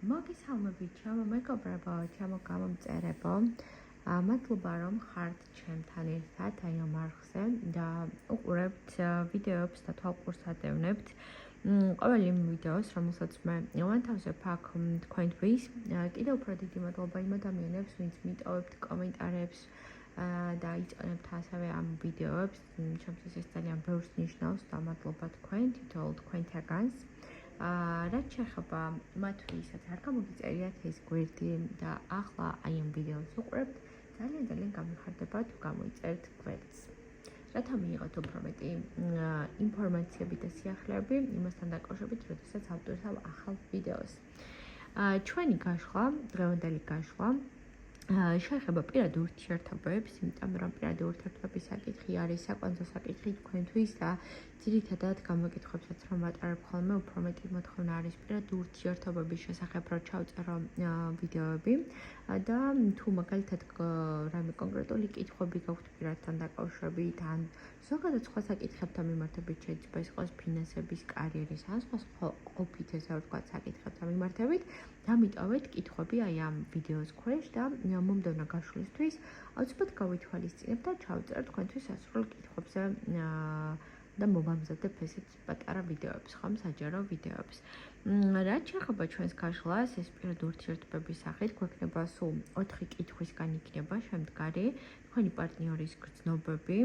მოგესალმებით, ჩემო მეგობრებო, ჩემო გამომწერებო. მადლობა რომ ხართ ჩემთან ერთად აი ამ არხზე და უყურებთ ვიდეოებს და თვალყურს ყოველ იმ ვიდეოს, რომელსაც მე ვანთავზებ აქ თქვენთვის. კიდევ უფრო დიდი მადლობა იმ ადამიანებს, ვინც მიტოვებთ კომენტარებს და იწონებთ ასევე ამ ვიდეოებს. ჩემთვის ეს ძალიან ბევრს ნიშნავს და მადლობა თქვენ, თითოეულ თქვენთაგანს. რაც შეეხება მათ ვისაც არ გამოგიწერიათ ეს გვერდი და ახლა აი ამ ვიდეოს უყურებთ, ძალიან გამიხარდება თუ გამოიწერთ გვერდს. რათა მიიღოთ უფრო მეტი ინფორმაციები და სიახლეები იმასთან დაკავშირებით, როდესაც ავტვირთავ ახალ ვიდეოს. ჩვენი გაშლა, დღევანდელი გაშლა შეეხება პირად ურთიერთობებს, იმიტომ რომ პირადი ურთიერთობების საკითხი არის საკვანძო საკითხი თქვენთვის და ძირითადად გამოკითხვებსაც რომ ვატარებ ხოლმე, უფრო მეტი მოთხოვნა არის პირად ურთიერთობების შესახებ, რომ ჩავწერო ვიდეოები და თუ მაგალითად რაიმე კონკრეტული კითხვები გაქვთ პირადთან დაკავშირებით, ან ზოგადად სხვა საკითხებთან მიმართებით, შეიძლება ეს იყოს ფინანსების, კარიერის, ან სხვა ყოფით ესე ვთქვათ საკითხებთან მიმართებით, დამიტოვეთ კითხვები აი ამ ვიდეოს ქვეშ და მომდევნო გაშლისთვის აუცილებლად გავითვალისწინებ და ჩავწერებ თქვენთვის სასურველ კითხვებზე და მოვამზადებ ესეც პატარა ვიდეოებს, ხომ, საჯარო ვიდეოებს. რაც შეეხება ჩვენს გაშლას, ეს პირად ურთიერთობების სახით გვექნება სულ 4 კითხვისგან იქნება შემდგარი თქვენი პარტნიორის გრძნობები,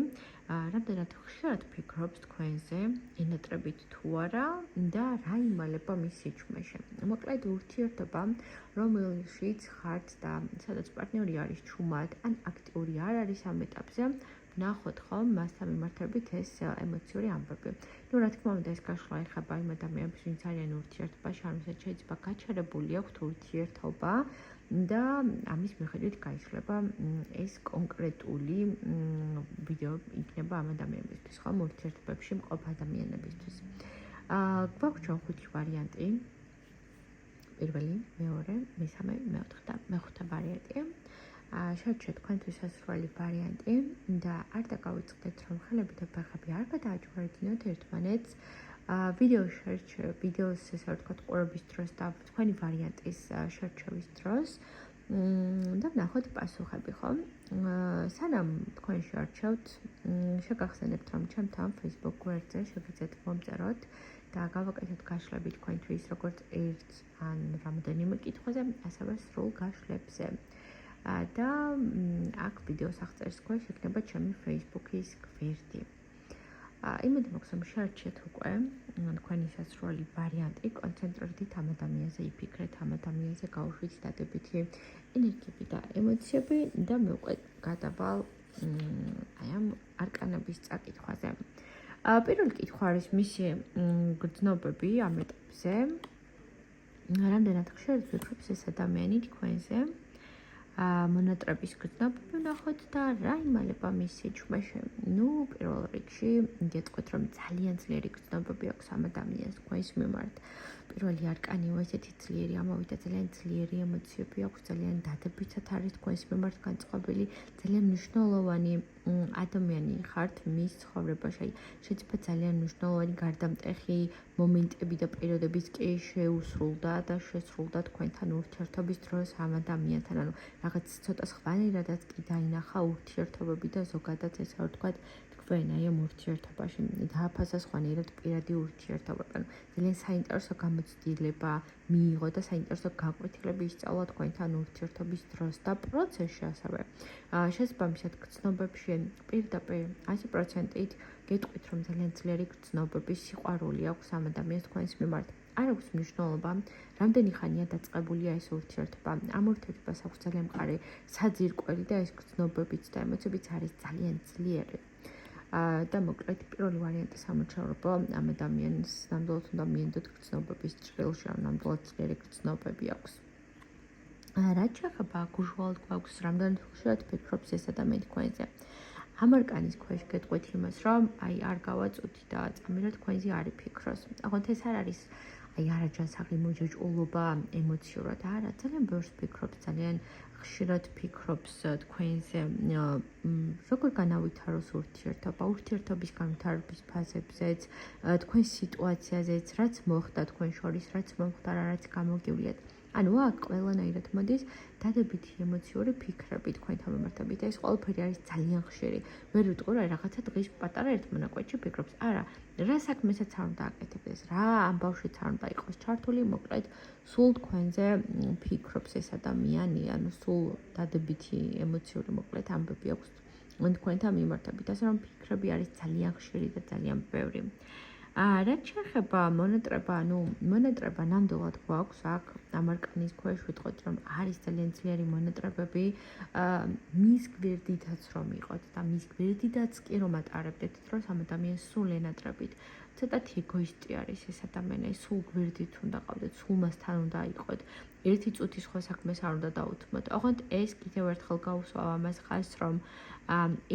რამდენად ხშირად ფიქრობს თქვენზე, ენატრებით თუ არა და რა იმალება მის სიჩუმეში. მოკლედ ურთიერთობა, რომელშიც ხართ და სადაც პარტნიორი არის ჩუმად ან აქტიური არ არის ამ ეტაპზე, ნახოთ ხომ მასთან მიმართებით ეს ემოციური ამბები. რა თქმა უნდა, ეს გაშლა ეხება იმ ადამიანებს, ვინც არიან ურთიერთობაში, ან ვისაც შეიძლება გაჩერებული აქვთ ურთიერთობა და ამის მიხედვით გაიშლება ეს კონკრეტული ვიდეო იქნება ამ ადამიანებისთვის, ხომ, ურთიერთობებში მყოფ ადამიანებისთვის. გვაქვს ჩვენ 5 ვარიანტი. პირველი, მეორე, მესამე, მეოთხე და მეხუთე ვარიანტი. შევჩერდ თქვენთვის სასურველი ვარიანტი და არ დაგავიწყდეთ, რომ ხელები და ფეხები არ გადააჯვარედინოთ ერთმანეთს. ვიდეოს ესე ვთქვათ, ყურების დროს და თქვენი ვარიანტის შერჩევის დროს და ვნახოთ პასუხები, ხო? სანამ თქვენ შეარჩევთ, შეგახსენებთ, რომ ჩემთან Facebook გვერდზე შეგიძლიათ მომწეროთ და გავაკეთოთ გაშლები თქვენთვის, როგორც ერთ ან რამდენიმე კითხვაზე, ასევე სრულ გაშლებზე. და აქ ვიდეოს აღწერის ქვეშ იქნება ჩემი Facebook-ის გვერდი. იმედი მაქვს, რომ შეარჩიეთ უკვე თქვენი სასურველი ვარიანტი, კონცენტრირდით ამ ადამიანზე, იფიქრეთ ამ ადამიანზე, გაუშვით დადებითი ენერგიები და ემოციები და მე უკვე გადავალ აი ამ არკანების წაკითხვაზე. პირველი კითხვა არის მისი გრძნობები ამ ეტაპზე. რამდენად ხშირად ფიქრობს ეს ადამიანი თქვენზე? მონატრების გრძნობები ვნახოთ და რა იმალება მის სიჩუმეში. პირველ რიგში გეტყვით, რომ ძალიან ძლიერი გრძნობები აქვს ამ ადამიანს თქვენს მიმართ. პირველი არკანიო ესეთი ძლიერი ამოვიდა, ძალიან ძლიერი ემოციები აქვს, ძალიან დადებითად არის თქვენს მიმართ განწყობილი, ძალიან მნიშვნელოვანი ადამიანი ხართ მის ცხოვრებაში. შეიძლება ძალიან მნიშვნელოვანი გარდამტეხი მომენტები და პერიოდებიც კი შეუსრულდა და შესრულდა თქვენთან ურთიერთობის დროს ამ ადამიანთან. ანუ რაღაც ცოტა სხვანაირადაც კი დაინახა ურთიერთობები და ზოგადად ესე ვთქვათ, თქვენ აი ამ ურთიერთობაში დააფასა სხვანაირად პირადი ურთიერთობები. ანუ ძალიან საინტერესო გამოცდილება მიიღო და საინტერესო გაკვეთილები ისწავლა თქვენთან ურთიერთობის დროს და პროცესში ასევე. შესაბამისად გრძნობებში პირდაპირ 100%-ით გეტყვით, რომ ძალიან ძლიერი გრძნობების სიყვარული აქვს ამ ადამიანს თქვენს მიმართ. არ აქვს მნიშვნელობა, რამდენი ხანია დაწყებულია ეს ურთიერთობა. ამ ურთიერთობას აქვს ძალიან მყარი საძირკველი და ეს გრძნობებიც და ემოციებიც არის ძალიან ძლიერი. და მოკლედ პირველი ვარიანტი სამოჩავრებო ამ ადამიანს ნამდვილად უნდა მიენდოთ გრძნობების ჭრილში, ან ნამდვილად ძლიერი გრძნობები აქვს. რაც შეეხება გუშუალოდ გვაქვს რამდენად ხშირად ფიქრობს ეს ადამიანი თქვენზე. ამ არკანის ქვეშ გეტყვით იმას, რომ აი არ გავაწუთი და წამირა თქვენზე არ იფიქროს. აღარ ეს არ არის აი არაჯანსაღი მოჯაჭულობა ემოციურად, არა, ძალიან ბევრს ფიქრობს, ძალიან ხშირად ფიქრობს თქვენზე, როგორ განავითაროს ურთიერთობა, ურთიერთობის განვითარების ფაზებზეც, თქვენ სიტუაციაზეც, რაც მოხდა თქვენ შორის, რაც მომხდარა, რაც გამოგივლიათ. ანუ აქ ყველანაირად მოდის დადებითი ემოციური ფიქრები თქვენთან მიმართებით. ეს ყველაფერი არის ძალიან ხშირი. ვერ ვიტყვი რა რაღაცა დღის პატარა ერთ მონაკვეთში ფიქრობს. არა, რა საქმესაც არ უნდა აკეთებდეს, რა ამბავშიც არ უნდა იყოს ჩართული, მოკლედ სულ თქვენზე ფიქრობს ეს ადამიანი, ანუ სულ დადებითი ემოციური მოკლედ ამბები აქვს თქვენთან მიმართებით. ასე რომ ფიქრები არის ძალიან ხშირი და ძალიან ბევრი. რაც შეეხება მონატრება, ანუ მონატრება ნამდვილად გვაქვს აქ ამ არკანის ქვეშ ვიტყოთ, რომ არის ძალიან ძლიერი მონატრებები, მის გვერდითაც რომ იყოთ და მის გვერდითაც კი რომ ატარებდეთ დროს ამ ადამიანს სულ ენატრებით. ცოტათი ეგოისტი არის ეს ადამიანი, სულ გვერდით უნდა ყავდეთ, სულ მასთან უნდა იყოთ. ერთი წუთი სხვა საქმეს არ უნდა დაუთმოთ. ოღონდ ეს კიდევ ერთხელ გავუსვა ამას ხაზს, რომ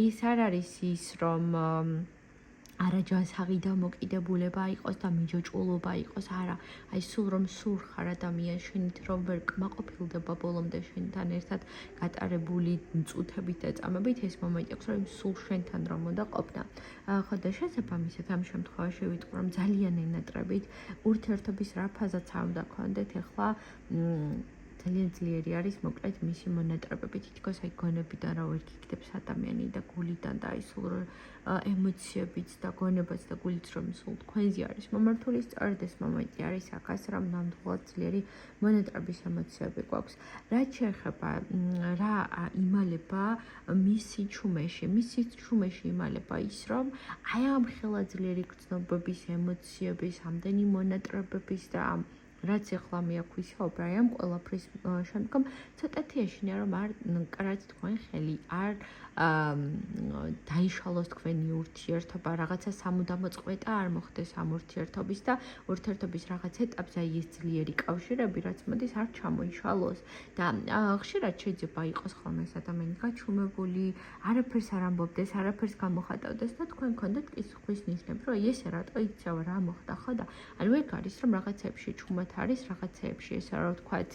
ეს არ არის ის, რომ არაჯანსაღი დამოკიდებულება იყოს და მიჯოჭულობა იყოს, არა, აი სულ რომ სურხარ ადამიანს შენით რომ ვერ კმაყოფილდება ბოლომდე შენთან ერთად გატარებული წუთებით და წამებით ეს მომენტი აქვს, რომ სულ შენთან რომ უნდა ყოფნა. ხო და შესაბამისად ამ შემთხვევაში ვიტყვი, რომ ძალიან ენატრებით ურთიერთობის რა ფაზაც არ უნდა გქონდეთ, ეხლა ძალიან ძლიერი არის მოკლედ მისი მონატრებები, თითქოს აი გონებიდან რა ვერ გიგდებს ადამიანი და გულიდან და აი სულ ემოციებიც და გონებაც და გულიც რომ სულ თქვენზე არის მომართული, სწორედ ეს მომენტი არის აქაც, რომ ნამდვილად ძლიერი მონატრების ემოციები გვაქვს. რაც შეეხება რა იმალება მისი ჩუმეში იმალება ის, რომ აი ამ ხელა ძლიერი გრძნობების, ემოციების, ამდენი მონატრებების და რაც ეხლა მე აქ ვისაუბრე, აი ამ ყველაფრის შემდგომ ცოტათი ეშინია, რომ არ კრათ თქვენ ხელი, არ დაიშალოს თქვენი ურთიერთობა, რაღაცა სამუდამო წყვეტა არ მოხდეს ამ ურთიერთობის და ურთიერთობის რაღაც ეტაპზე აი ეს ძლიერი კავშირები, რაც მოდის, არ ჩამოიშალოს და ხშირად შეიძლება იყოს ხოლმე ეს ადამიანი გაჩუმებული, არაფერს არ ამბობდეს, არაფერს გამოხატავდეს და თქვენ გქონდეთ კითხვის ნიშნები, რომ ესე რატო იცავ რა მოხდა, ხო და ანუ ეგ არის, რომ რაღაცეებში ჩუმად არის, რაღაცეებში ესე რა ვთქვათ,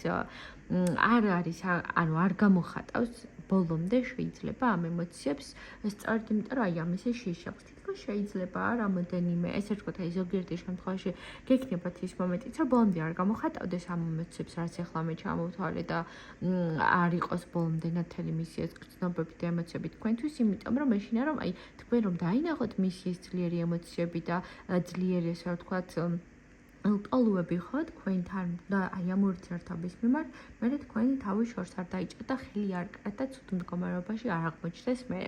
არ არის, ანუ არ გამოხატავს ბოლომდე შეიძლება ამ ემოციებს, სწორედ იმიტომ რომ აი ამისი შიშაქვს. თითქოს შეიძლება რამოდენიმე, ესე ვთქვათ, აი ზოგიერთი შემთხვევაში გექნებათ ის მომენტიც, რომ ბოლომდე არ გამოხატავდეს ამ ემოციებს, რაც ახლა მე ჩამოვთვალე და არ იყოს ბოლომდე ნათელი მისი ეს გრძნობები და ემოციები თქვენთვის, იმიტომ რომ ეშინა რომ აი თქვენ რომ დაინახოთ მისი ეს ძლიერი ემოციები და ძლიერი ესე ვთქვათ ლტოლუები ხო თქვენთან და აი ამ ურთიერთობის მიმართ, მერე თქვენი თავი შორს არ დაიჭრა და ხელი არ კრათ და ცუდ მდგომარეობაში არ აღმოჩნდეს მე.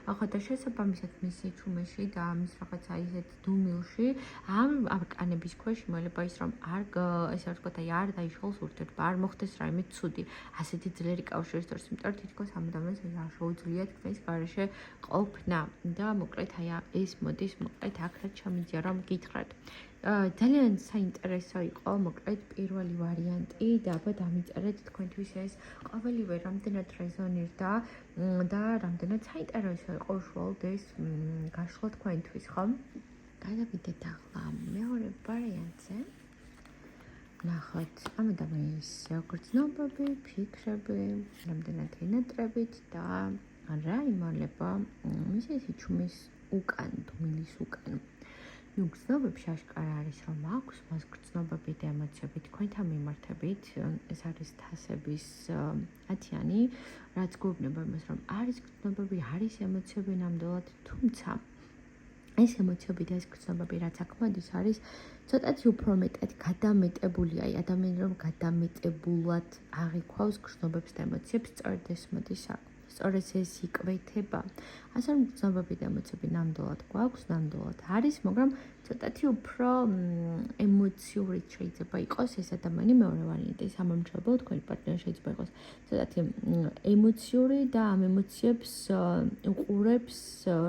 ხო და შესაბამისად მისი ჩუმეში და ამის რაღაცა ისეთ დუმილში ამ არკანების ქვეშ იმალება ის, რომ არ ესე ვთქვათ, აი არ დაიშალოს ურთიერთობა, არ მოხდეს რაიმე ცუდი, ასეთი ძლიერი კავშირის დროს, იმიტომ რომ თითქოს ამ ადამიანს არ შეუძლია თქვენს გარეშე ყოფნა და მოკლედ აი ეს მოდის მოკლედ აქ რაც შემიძლია რომ გითხრათ. ძალიან საინტერესო იყო მოკლედ პირველი ვარიანტი და აბა დამიწერეთ თქვენთვის ეს ყოველივე რამდენად რეზონირდა და რამდენად საინტერესო იყო უშუალოდ ეს გაშლა თქვენთვის, ხო? გადავიდეთ ახლა მეორე ვარიანტზე. ნახოთ ამ ადამიანის გრძნობები, ფიქრები, რამდენად ენატრებით და რა იმალება მისი სიჩუმის უკან, დუმილის უკან. ნუ გრძნობებში აშკარა არის, რომ აქვს მას გრძნობები და ემოციები თქვენთან მიმართებით, ეს არის თასების 10-იანი, რაც გვეუბნება იმას, რომ არის გრძნობები, არის ემოციები ნამდვილად, თუმცა ეს ემოციები და ეს გრძნობები, რაც აქ მოდის, არის ცოტათი უფრო მეტად გადამეტებული, აი ადამიანი რომ გადამეტებულად აღიქვავს გრძნობებს და ემოციებს, სწორედ ეს მოდის აქ. სწორედ ეს იკვეთება. ასე რომ გრძნობები და ემოციები ნამდვილად გვაქვს, ნამდვილად არის, მაგრამ ცოტათი უფრო ემოციური შეიძლება იყოს ეს ადამიანი მეორე ვარიანტი, სამომრჩეველი თქვენი პარტნიორი შეიძლება იყოს ცოტათი ემოციური და ამ ემოციებს უყურებს,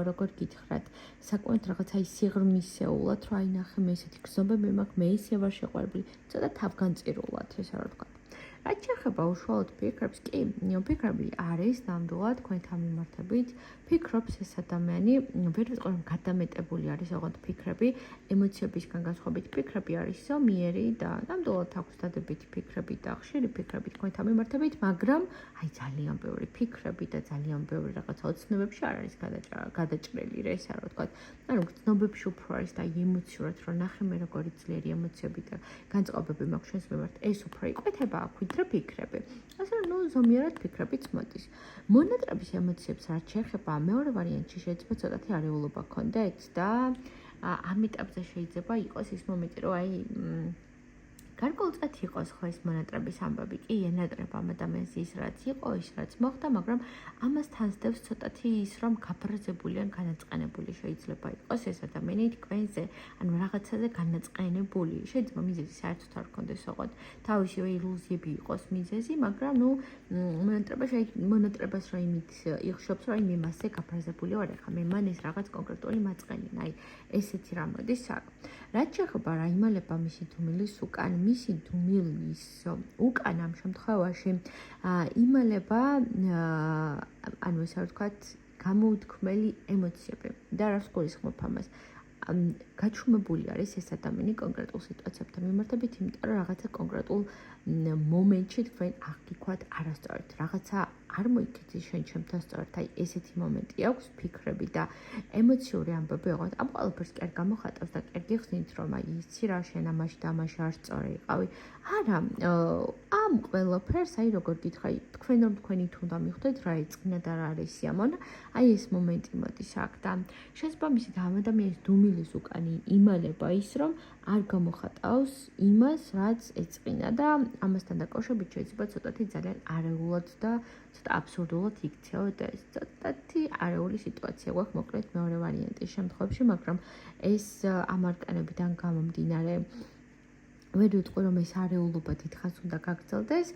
როგორ გითხრათ, საკმაოდ რაღაცა ის სიღრმისეულად, რომ აი ნახე მე ესეთი გრძნობები მაქვს, მე ისე ვარ შეყვარებული, ცოტა თავგანწირულად, ესე რა ვთქვა. რაც შეეხება უშუალოდ ფიქრებს, კი, ფიქრები არის ნამდვილად თქვენთან მიმართებით, ფიქრობს ეს ადამიანი, ვერ ვიტყვი რომ გადამეტებული არის ოღონდ ფიქრები, ემოციებისგან განსხვავებით ფიქრები არის ზომიერი და ნამდვილად აქვს დადებითი ფიქრები და ხშირი ფიქრები თქვენთან მიმართებით, მაგრამ აი ძალიან ბევრი ფიქრები და ძალიან ბევრი რაღაცა ოცნებებში არ არის გადაჭრელი, ესე რა ვთქვა. ანუ გრძნობებში უფრო არის და ემოციურად რომ ნახე მე როგორი ძლიერი ემოციები და განწყობები მაქვს ჩვენს მიმართ, ეს უფრო იკვეთება აქვით მკვეთრი ფიქრები. ასე რომ ზომიერად ფიქრებიც მოდის. მონატრების ემოციებს რაც შეეხება, მეორე ვარიანტში შეიძლება ცოტათი არეულობა გქონდეთ და ამ ეტაპზე შეიძლება იყოს ის მომენტი, რომ აი გარკვეულწილად იყოს ხო ეს მონატრების ამბავი, კი ენატრება ამ ადამიანს ის რაც იყო, ის რაც მოხდა, მაგრამ ამას თანსდევს ცოტათი ის, რომ გაფრაზებული ან განაწყენებული შეიძლება იყოს ეს ადამიანი თქვენზე, ანუ რაღაცაზე განაწყენებული. შეიძლება მიზეზი საერთოდ არ გქონდეს ოღონდ, თავისივე ილუზიები იყოს მიზეზი, მაგრამ მონატრებას რა იმით იხშობს, რომ მე მასზე გაფრაზებული ვარ, ახლა მე მან ეს რაღაც კონკრეტული მაწყენინა, აი ესეთი რამ მოდის აქ. რაც შეეხება რა იმალება მისი დუმილის უკან, მისი დუმილის უკან ამ შემთხვევაში იმალება ანუ ესე ვთქვათ გამოუთქმელი ემოციები და რას გულისხმობ ამას გაჩუმებული არის ეს ადამიანი კონკრეტულ სიტუაციებთან მიმართებით, იმიტომ რომ რაღაცა კონკრეტულ მომენტში თქვენ აღგიქვათ არასწორად, რაღაცა არ მოიქცეს შენ ჩემთან სწორად, აი ესეთი მომენტი აქვს, ფიქრები და ემოციური ამბები, ოღონდ ამ ყველაფერს კი არ გამოხატავს და კი არ გიხსნით, რომ აი იცი რა შენ ამაში და ამაში არ სწორი იყავი. არა, ამ ყველაფერს აი როგორ გითხრა, თქვენ რომ თქვენი თუნდა მიხვდეთ რა ეწყინა და რა არის სიამონა, აი ეს მომენტი მოდის აქ და შესაბამისად ამ ადამიანის დუმილის უკანი იმალება ის, რომ არ გამოხატავს იმას, რაც ეწყინა და ამასთან დაკავშირებით შეიძლება ცოტათი ძალიან არეულად და ცოტა აბსურდულად იქცეოთ ეს ცოტათი არეული სიტუაცია გვაქვს მოკლედ მეორე ვარიანტის შემთხვევაში, მაგრამ ეს ამ არკანებიდან გამომდინარე ვერ ვიტყვი რომ ეს არეულობა დიდხანს უნდა გაგრძელდეს,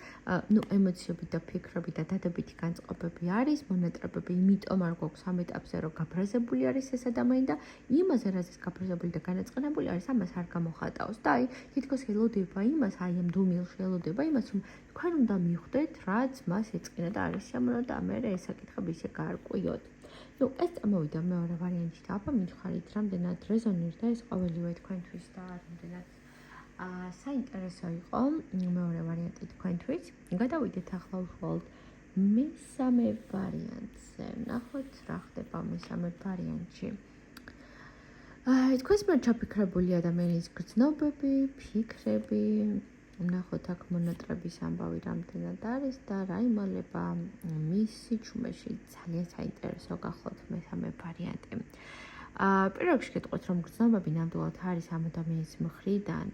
ემოციები და ფიქრები და დადებითი განწყობები არის, მონატრებები იმიტომ არ გვაქვს ამ ეტაპზე რომ გაფრაზებული არის ეს ადამიანი და იმაზე რაც ის გაფრაზებული და განაწყენებული არის, ამას არ გამოხატავს და აი თითქოს ელოდება იმას, აი ამ დუმილში ელოდება იმას, რომ თქვენ უნდა მიხვდეთ, რაც მას ეწყინა და არის სიამოვნო და მე ეს საკითხები ისე გაარკვიოთ. ეს წამოვიდა მეორე ვარიანტში და აბა მითხარით, რამდენად რეზონირდა ეს ყოველივე თქვენთვის და რამდენად საინტერესო იყო მეორე ვარიანტი თქვენთვის. გადავიდეთ ახლა უშუალოდ მესამე ვარიანტზე. ნახოთ რა ხდება მესამე ვარიანტში. თქვენს მიერ ჩაფიქრებული ადამიანის გრძნობები, ფიქრები, ნახოთ აქ მონატრების ამბავი რამდენად არის და რა იმალება მის სიჩუმეში. ძალიან საინტერესო გახლავთ მესამე ვარიანტი. პირველ რიგში გეტყვით, რომ გრძნობები ნამდვილად არის ამ ადამიანის მხრიდან.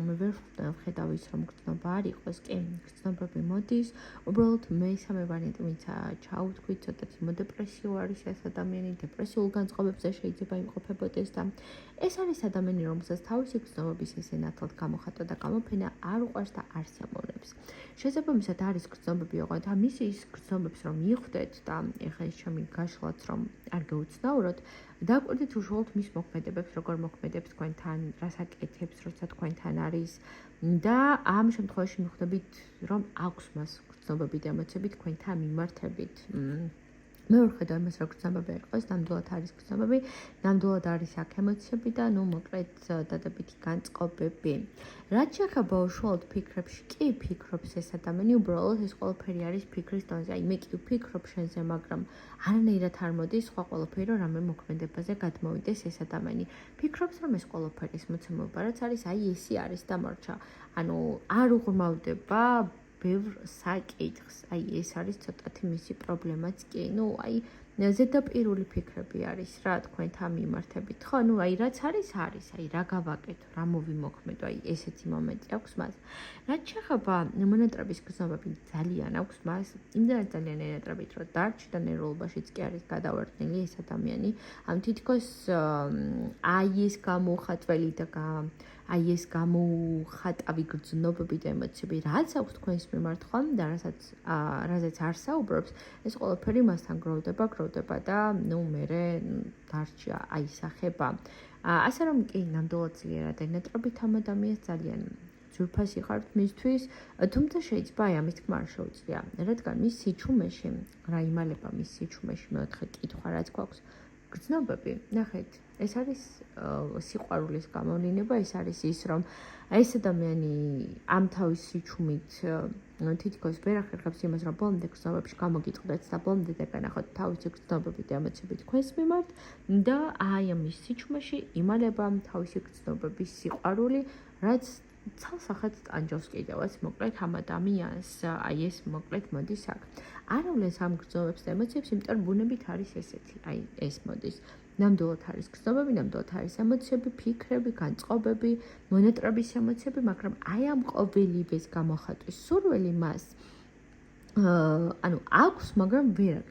მე ვერ ვხედავ ის, რომ გრძნობა არ იყოს, კი, გრძნობები მოდის. უბრალოდ მესამე ვარიანტი, ვინც ჩაუთქვით, ცოტათი მოდეპრესიო არის ეს ადამიანი, დეპრესიულ განწყობებზე შეიძლება იმყოფებოდეს და ეს არის ადამიანი, რომელსაც თავისი გრძნობების ესე ნათლად გამოხატვა და გამოფენა არ უყვარს და არ სიამოვნებს. შესაბამისად არის გრძნობები, ოღონდ ამის ის გრძნობებს რომ მიხვდეთ და ეხლა ის ჩემი გაშლაც რომ არ გეუცნაუროთ, დაკვირდით უშუალოდ მის მოქმედებებს, როგორ მოქმედებს თქვენთან, რას აკეთებს, როცა თქვენთან არის და ამ შემთხვევაში მიხვდებით, რომ აქვს მას გრძნობები და ემოციები თქვენთან მიმართებით. მე ვერ ხედავ იმას, რომ გრძნობები არ იყოს, ნამდვილად არის გრძნობები, ნამდვილად არის აქ ემოციები და მოკლედ დადებითი განწყობები. რაც შეეხება უშუალოდ ფიქრებში, კი ფიქრობს ეს ადამიანი, უბრალოდ ეს ყველაფერი არის ფიქრის დონეზე. აი მე კი ვფიქრობ შენზე, მაგრამ არანაირად არ მოდის სხვა ყველაფერი, რომ რამე მოქმედებაზე გადმოვიდეს ეს ადამიანი. ფიქრობს, რომ ეს ყველაფერი ის მოცემულობა, რაც არის, აი ესი არის და მორჩა. ანუ არ უღრმავდება ბევრ საკითხს. აი ეს არის ცოტათი მისი პრობლემაც კი. აი ზედაპირული ფიქრები არის რა თქვენთან მიმართებით. ხო, აი რაც არის, აი რა გავაკეთო, რა მოვიმოქმედო, აი ესეთი მომენტი აქვს მას. რაც შეეხება მონატრების გრძნობები ძალიან აქვს მას, იმდენად ძალიან ენატრებით, რომ დარჩი და ნერვულობაშიც კი არის გადავარდნილი ეს ადამიანი. ამ თითქოს აი ეს გამოუხატველი და აი ეს გამოუხატავი გრძნობები და ემოციები, რაც აქვს თქვენს მიმართ ხომ და რაზეც არ საუბრობს, ეს ყველაფერი მასთან გროვდება და მერე დარჩი აისახება. ასე რომ კი ნამდვილად ძლიერად ენატრობით ამ ადამიანს ძალიან ძვირფასი ხართ მისთვის, თუმცა შეიძლება აი ამის თქმა არ შეუძლია, რადგან მის სიჩუმეში, რა იმალება მის სიჩუმეში მეოთხე კითხვა რაც გვაქვს, გრძნობები, ნახეთ, ეს არის სიყვარულის გამოვლინება, ეს არის ის, რომ ეს ადამიანი ამ თავის სიჩუმით თითქოს ვერ ახერხებს იმას, რომ ბოლომდე გრძნობებში გამოგიწყდეთ და ბოლომდე დაგანახოთ თავისი გრძნობები და ემოციები თქვენს მიმართ და აი ამის სიჩუმეში იმალება თავისი გრძნობების სიყვარული, რაც ცალსახად ტანჯავს კიდევაც მოკლედ ამ ადამიანს, აი ეს მოკლედ მოდის აქ. არავლენს ამ გრძნობებს და ემოციებს, იმიტომ რომ ბუნებით არის ესეთი, აი ეს მოდის. ნამდვილად არის გრძნობები, ნამდვილად არის ემოციები, ფიქრები, განწყობები, მონატრების ემოციები, მაგრამ აი ამ ყოველივეს გამოხატვის სურვილი მას ანუ აქვს, მაგრამ ვერ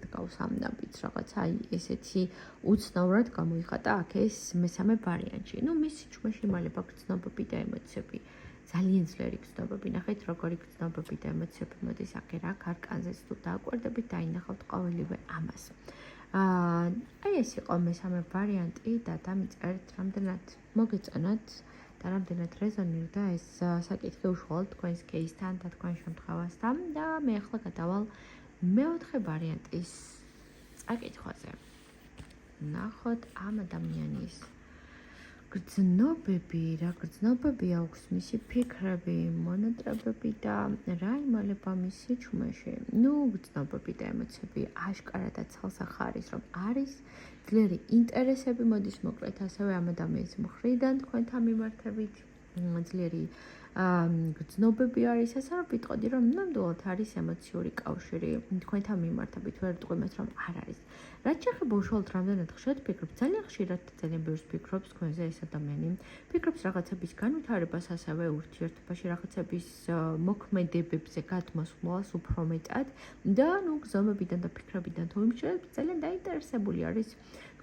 დგავს ამ ნაბიჯს რაღაცა აი ესეთი უცნაურად გამოიხატა აქ ეს მესამე ვარიანტი. ნუ მის სიჩუმეში იმალება გრძნობები და ემოციები. ძალიან ძლიერი გრძნობები. ნახეთ, როგორი გრძნობები და ემოციები მოდის აქ რა კარკანზეც თუ დააკვირდებით, დაინახავთ ყოველივე ამას. აი ეს იყო მესამე ვარიანტი და დამიწერეთ რამდენად მოგეწონათ და რამდენად რეზონირდა ეს საკითხი უშუალოდ თქვენს кейსთან და თქვენ შემთხვევასთან და მე ახლა გადავალ მეოთხე ვარიანტის წაკითხვაზე. ნახოთ ამ ადამიანის გრძნობები, რა გრძნობები აქვს მისი ფიქრები, მონატრებები და რა იმალება მის სიჩუმეში. ნუ გრძნობები და ემოციები აშკარადად ცალსახა არის, რომ არის ძლიერი ინტერესები მოდის მოკლედ ასევე ამ ადამიანის მხრიდან თქვენთან მიმართებით, ძლიერი გრძნობები არის, ასე რომ ვიტყოდი, რომ ნამდვილად არის ემოციური კავშირი თქვენთან მიმართებით, ვერ ვიტყვი იმას, რომ არ არის. რაც შეეხება უშუალოდ რამდენად ხშირად ფიქრობთ, ძალიან ხშირად და ძალიან ბევრს ფიქრობს თქვენზე ეს ადამიანი. ფიქრობს რაღაცების განვითარებას, ასევე ურთიერთობაში რაღაცების მოქმედებებზე გადმოსვლას უფრო მეტად და ნუ გრძნობებიდან და ფიქრებიდან თუ იმშევთ, ძალიან დაინტერესებული არის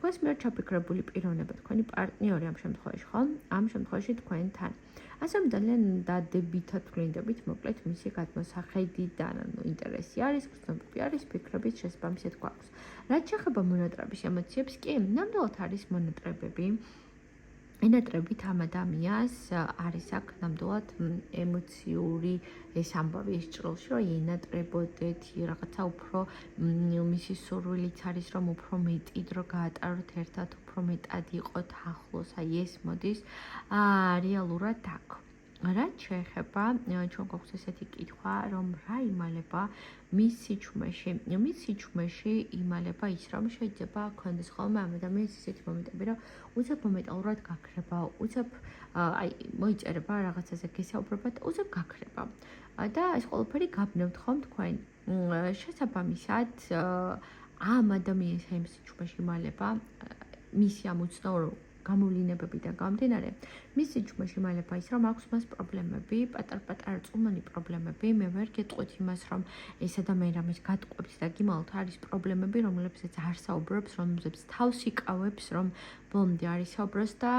თქვენს მიერ ჩაფიქრებული პიროვნება, თქვენი პარტნიორი ამ შემთხვევაში, ხო? ამ შემთხვევაში თქვენთან. ასე რომ ძალიან დადებითად ვლინდებით მოკლედ მისი გადმოსახედიდან, ანუ ინტერესი არის, გრძნობები არის, ფიქრების შესაბამისად გვაქვს. რაც შეეხება მონატრების ემოციებს, კი, ნამდვილად არის მონატრებები. ენატრებით ამ ადამიანს არის აქ ნამდვილად ემოციური ეს ამბავი ეს ჭრილში, რომ ენატრებოდეთ რაღაცა უფრო მისი სურვილიც არის, რომ უფრო მეტი დრო გაატაროთ ერთად, უფრო მეტად იყოთ ახლოს, აი ეს მოდის რეალურად აქ. რაც შეეხება, ჩვენ გვაქვს ესეთი კითხვა, რომ რა იმალება მის სიჩუმეში. მის სიჩუმეში იმალება ის, რომ შეიძლება გქონდეს ხოლმე ამ ადამიანის ისეთი მომენტები, რომ უცებ მომენტალურად გაქრება, უცებ აი მოიწერება რაღაცაზე გესაუბრება და უცებ გაქრება. და ეს ყველაფერი გაბნევთ ხომ თქვენ. შესაბამისად, ამ ადამიანის ამ სიჩუმეში იმალება მისი ამ უცნაურ გამოვლინებებიდან გამომდინარე, მის სიჩუმეში იმალება ის, რომ აქვს მას პრობლემები, პატარ-პატარა წუმანი პრობლემები. მე ვერ გეტყვით იმას, რომ ეს ადამიანი რამეს გატყვევს და გიმალთ არის პრობლემები, რომლებსაც არ საუბრობს, რომლებსაც თავს იკავებს, რომ ბოლომდე არ ისაუბროს და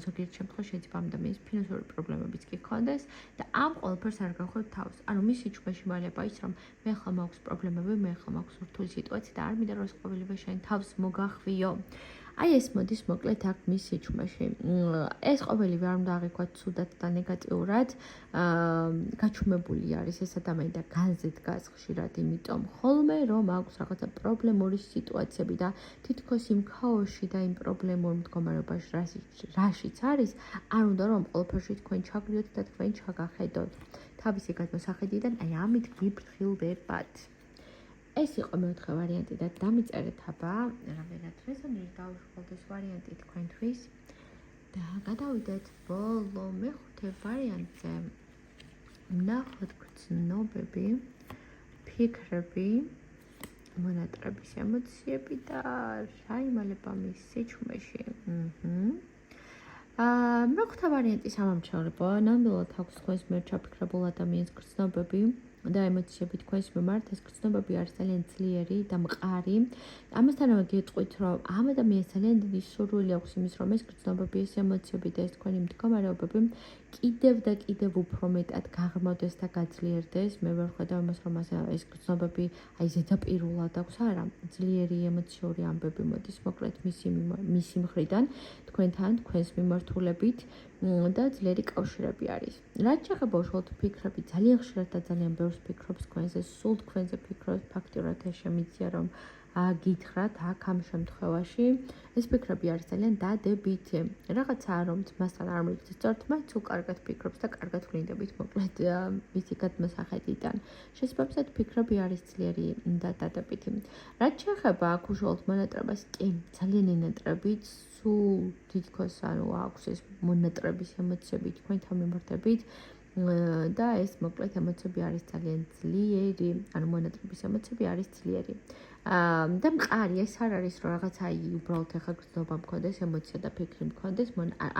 ზოგიერთ შემთხვევაში შეიძლება ამ ადამიანის ფინანსური პრობლემებიც კი ჰქონდეს და ამ ყველაფერს არ გახვევთ თავს. ანუ მის სიჩუმეში იმალება ის, რომ მე ახლა მაქვს პრობლემები, მე ახლა მაქვს რთული სიტუაცია და არ მინდა რომ ეს ყოველივე შენ თავს მოგახვიო. აი ეს მოდის მოკლედ აქ მის სიჩუმეში. ეს ყოველივე არ უნდა აღიქვათ ცუდად და ნეგატიურად. გაჩუმებული არის ეს ადამიანი და განზე დგას ხშირად იმიტომ ხოლმე, რომ აქვს რაღაცა პრობლემური სიტუაციები და თითქოს იმ ქაოსში და იმ პრობლემურ მდგომარეობაში, რაშიც არის, არ უნდა რომ ყველაფერში თქვენ ჩაგვიოთ და თქვენ ჩაგახედოთ. თავისი გადმოსახედიდან აი ამით გიფრთხილდებათ. ეს იყო მეოთხე ვარიანტი და დამიწერეთ აბა, რამდენად რეზონირდა უშუალოდ ეს ვარიანტი თქვენთვის და გადავიდეთ ბოლო მეხუთე ვარიანტზე. ნახოთ გრძნობები, ფიქრები, მონატრების ემოციები და რა იმალება მის სიჩუმეში. მეხუთე ვარიანტი სამომჩევრებოა, ნამდვილად აქვს თქვენს მიერ ჩაფიქრებულ ადამიანის გრძნობები და ემოციები თქვენს მიმართ. ეს გრძნობები არის ძალიან ძლიერი და მყარი. ამასთანავე გეტყვით, რომ ამ ადამიანს ძალიან დიდი სურვილი აქვს იმის, რომ ეს გრძნობები, ეს ემოციები და ეს თქვენი მდგომარეობები კიდევ და კიდევ უფრო მეტად გაღრმავდეს და გაძლიერდეს. მე ვერ ვხედავ იმას, რომ ეს გრძნობები აი ზედაპირულად აქვს, არა, ძლიერი ემოციური ამბები მოდის მოკლედ მისი მხრიდან თქვენთან, თქვენს მიმართულებით და ძლიერი კავშირები არის. რაც შეეხება უშუალოდ ფიქრები, ძალიან ხშირად და ძალიან ბევრს ფიქრობს თქვენზე, სულ თქვენზე ფიქრობს, ფაქტიურად ეს შემიძლია, რომ გითხრათ აქ ამ შემთხვევაში ეს ფიქრები არის ძალიან დადებითი. რაღაცაა რომ მასთან არ მიგწეს სწორად, მაინც უკარგად ფიქრობს და კარგად ვლინდებით მოკლედ მისი გადმოსახედიდან. შესაბამისად ფიქრები არის ძლიერი და დადებითი. რაც შეეხება აქ უშუალოდ მონატრებას, კი, ძალიან ენატრებით, სულ თითქოს ანუ აქვს ეს მონატრების ემოციები თქვენთან მიმართებით და ეს მოკლედ ემოციები არის ძალიან ძლიერი, ანუ მონატრების ემოციები არის ძლიერი. და მყარი ეს არ არის რომ რაღაცა უბრალოდ ახლა გრძნობა მქონდეს, ემოცია და ფიქრი მქონდეს,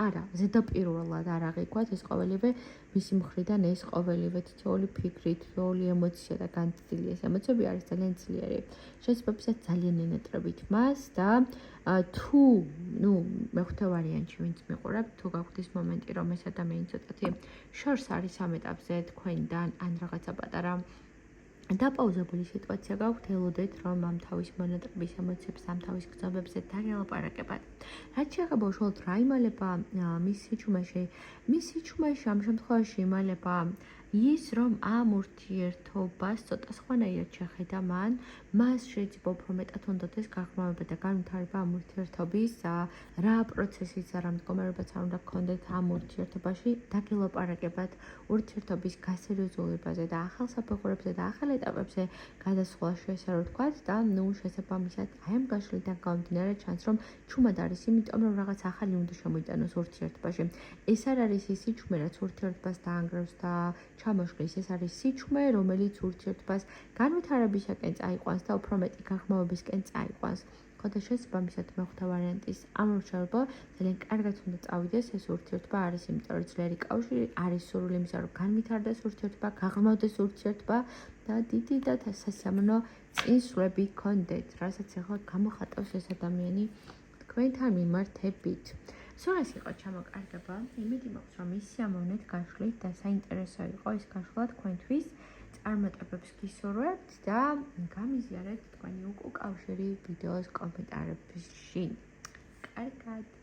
არა, ზედაპირულად არ აღიქვათ ეს ყოველივე მისი მხრიდან ეს ყოველივე თითოეული ფიქრი, თითოეული ემოცია და განცდილი ეს ემოციები არის ძალიან ძლიერი. შესაბამისად ძალიან ენატრებით მას და თუ, მეხუთე ვარიანტში ვინც მიყურებთ, თუ გაქვთ ის მომენტი, რომ ეს ადამიანი ცოტათი შორს არის ამ ეტაპზე თქვენიდან, ან რაღაცა პატარა დაპაუზებული სიტუაცია გაქვთ, ელოდეთ, რომ ამ თავის მონატრების ემოციებს, ამ თავის გრძნობებზე დაგელაპარაკებათ. რაც შეეხება უშუალოდ რა იმალება მის სიჩუმეში, ამ შემთხვევაში იმალება ის, რომ ამ ურთიერთობას ცოტა სხვანაირად შეხედა მან, მას შეიძლება უფრო მეტად უნდადეს გაღრმავება და განვითარება ამ ურთიერთობის, რა პროცესიც არა მდგომარეობაც არ უნდა გქონდეთ ამ ურთიერთობაში, დაგელაპარაკებათ ურთიერთობის გასერიოზულობაზე და ახალ საფეხურებზე და ახალ ეტაპებზე გადასვლაში, ესე რომ ვთქვათ და შესაბამისად აი ამ გაშლიდან გამომდინარე ჩანს, რომ ჩუმად არის, იმიტომ რომ რაღაც ახალი უნდა შემოიტანოს ურთიერთობაში. ეს არ არის ის სიჩუმე, რაც ურთიერთობას დაანგრევს და ჩამოშლის, ეს არის სიჩუმე, რომელიც ურთიერთობას განვითარებისაკენ წაიყვანს და უფრო მეტი გაღრმავებისკენ წაიყვანს. ხოდა შესაბამისად მეხუთე ვარიანტის ამ რჩეულობა ძალიან კარგად უნდა წავიდეს ეს ურთიერთობა არის, იმიტომ რომ ძლიერი კავშირი არის სურვილი იმისა, რომ განვითარდეს ურთიერთობა, გაღრმავდეს ურთიერთობა და დიდი და სასიამოვნო წინსვლები გქონდეთ, რასაც ახლა გამოხატავს ეს ადამიანი თქვენთან მიმართებით. სულ ეს იყო ჩამოკარგება. იმედი მაქვს, რომ ის სიამოვნეთ გაშლით და საინტერესო იყო ეს გაშლა თქვენთვის. წარმატებებს გისურვებთ და გამიზიარეთ თქვენი უკავშირი ვიდეოს კომენტარებში. კარგად.